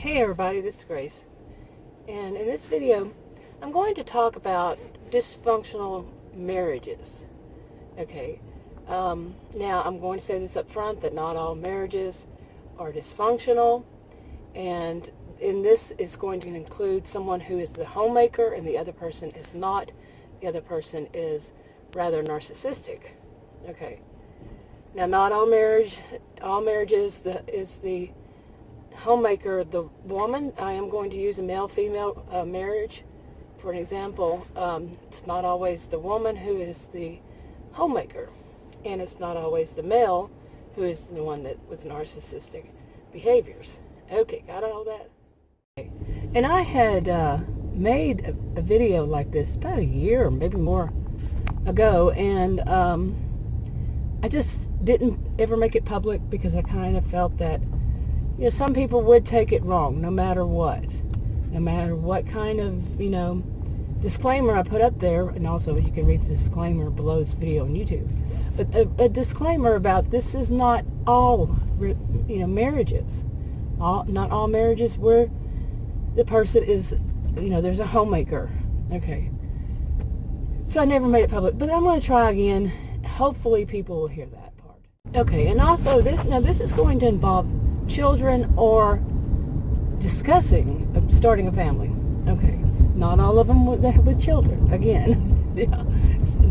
Hey everybody, this is Grace, and in this video I'm going to talk about dysfunctional marriages. Okay, now I'm going to say this up front that not all marriages are dysfunctional, and in this is going to include someone who is the homemaker and the other person is not. The other person is rather narcissistic. Okay, now not all marriages is the homemaker the woman. I am going to use a male-female marriage for an example. It's not always the woman who is the homemaker, and it's not always the male who is the one that with narcissistic behaviors. Okay, got all that? Okay. And I had made a video like this about a year or maybe more ago, and I just didn't ever make it public because I kind of felt that some people would take it wrong no matter what kind of, disclaimer I put up there. And also you can read the disclaimer below this video on YouTube. But a disclaimer about this is not all, marriages. Not all marriages where the person is, there's a homemaker. Okay. So I never made it public, but I'm going to try again. Hopefully people will hear that part. Okay, and also this is going to involve children or discussing starting a family. Okay, not all of them with children. Again,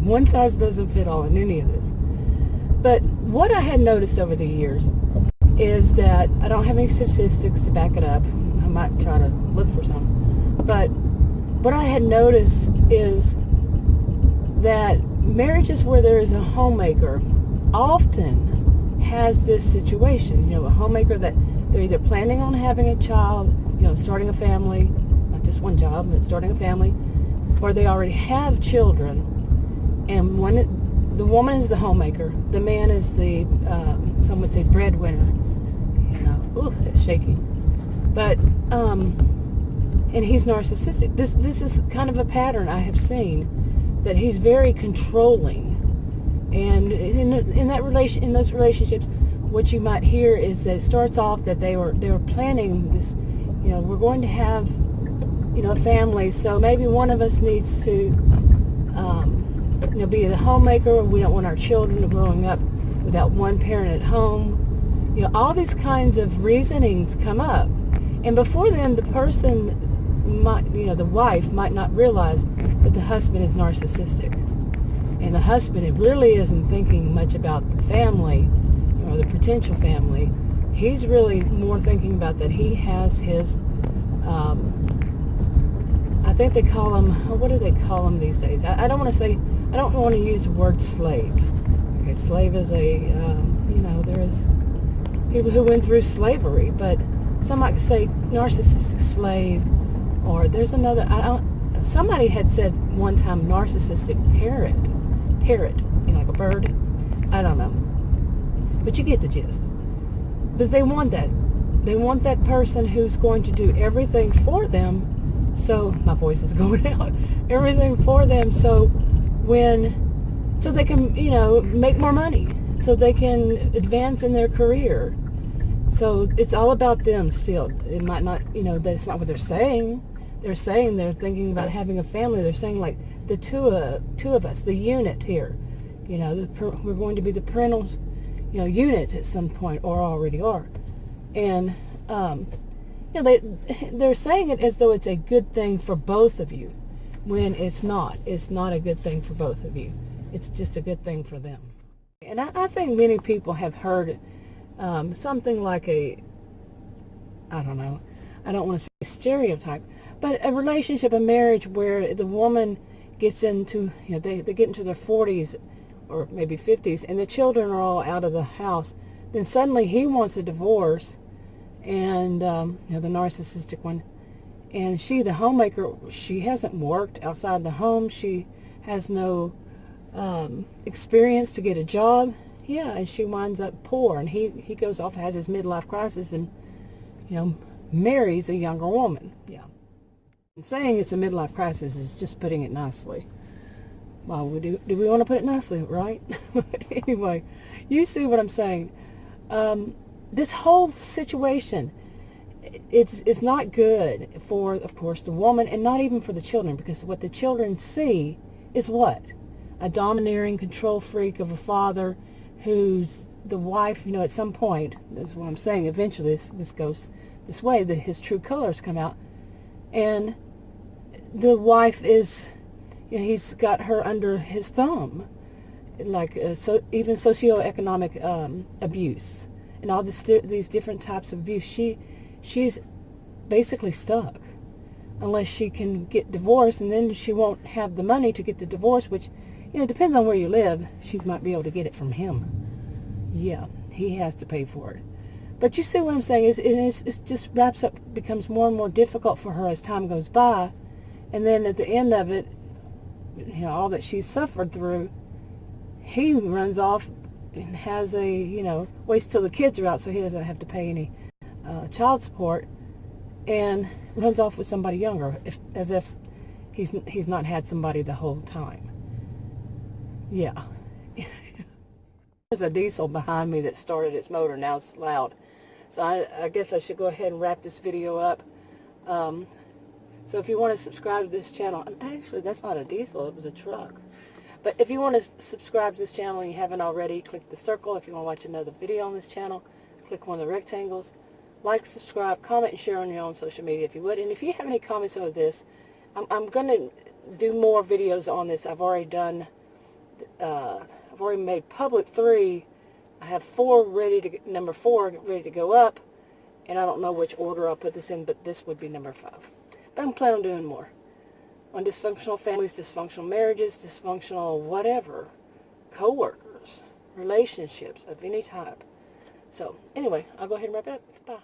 one size doesn't fit all in any of this. But what I had noticed over the years is that I don't have any statistics to back it up. I might try to look for some. But what I had noticed is that marriages where there is a homemaker often has this situation, a homemaker that they're either planning on having a child, starting a family, not just one job, but starting a family, or they already have children, and the woman is the homemaker, the man is the, some would say breadwinner, ooh, that's shaky, but, and he's narcissistic. This is kind of a pattern I have seen, that he's very controlling. And in those relationships, what you might hear is that it starts off that they were planning this, we're going to have, a family, so maybe one of us needs to, be the homemaker. We don't want our children growing up without one parent at home. All these kinds of reasonings come up, and before then, the person might, the wife might not realize that the husband is narcissistic. And the husband, it really isn't thinking much about the family or the potential family. He's really more thinking about that he has his, I think they call him, what do they call him these days? I don't want to use the word slave. Okay, slave is there's people who went through slavery, but some might say narcissistic slave, or there's another, somebody had said one time narcissistic parrot, like a bird. I don't know. But you get the gist. But they want that. They want that person who's going to do everything for them. So, my voice is going out. Everything for them so they can, make more money. So they can advance in their career. So it's all about them still. It might not, that's not what they're saying. They're saying they're thinking about having a family. They're saying like, the two of us, the unit here, we're going to be the parental, unit at some point, or already are, and they're saying it as though it's a good thing for both of you, when it's not. It's not a good thing for both of you. It's just a good thing for them. And I think many people have heard something like I don't know, I don't want to say stereotype, but a relationship, a marriage where the woman gets into, they get into their 40s or maybe 50s, and the children are all out of the house. Then suddenly he wants a divorce, and the narcissistic one, and she, the homemaker, she hasn't worked outside the home. She has no experience to get a job. Yeah, and she winds up poor, and he goes off, has his midlife crisis, and marries a younger woman. Yeah. Saying it's a midlife crisis is just putting it nicely. Well, do we want to put it nicely, right? Anyway, you see what I'm saying. This whole situation it's not good for, of course, the woman, and not even for the children, because what the children see is what? A domineering control freak of a father who's the wife, at some point, that's what I'm saying, eventually this goes this way, that his true colors come out, and the wife is, he's got her under his thumb, like even socioeconomic abuse and all these different types of abuse. She's basically stuck unless she can get divorced, and then she won't have the money to get the divorce, which, depends on where you live. She might be able to get it from him. Yeah, he has to pay for it. But you see what I'm saying? It just wraps up, becomes more and more difficult for her as time goes by. And then at the end of it, all that she's suffered through, he runs off and has waits till the kids are out so he doesn't have to pay any child support, and runs off with somebody younger, as if he's not had somebody the whole time. Yeah. There's a diesel behind me that started its motor. Now it's loud. So I guess I should go ahead and wrap this video up. So if you want to subscribe to this channel, and actually that's not a diesel, it was a truck. But if you want to subscribe to this channel and you haven't already, click the circle. If you want to watch another video on this channel, click one of the rectangles. Like, subscribe, comment, and share on your own social media if you would. And if you have any comments on this, I'm going to do more videos on this. I've already done, I've already made public 3. I have 4 ready to, number 4 ready to go up. And I don't know which order I'll put this in, but this would be number 5. But I'm planning on doing more. On dysfunctional families, dysfunctional marriages, dysfunctional whatever, co-workers, relationships of any type. So anyway, I'll go ahead and wrap it up. Bye.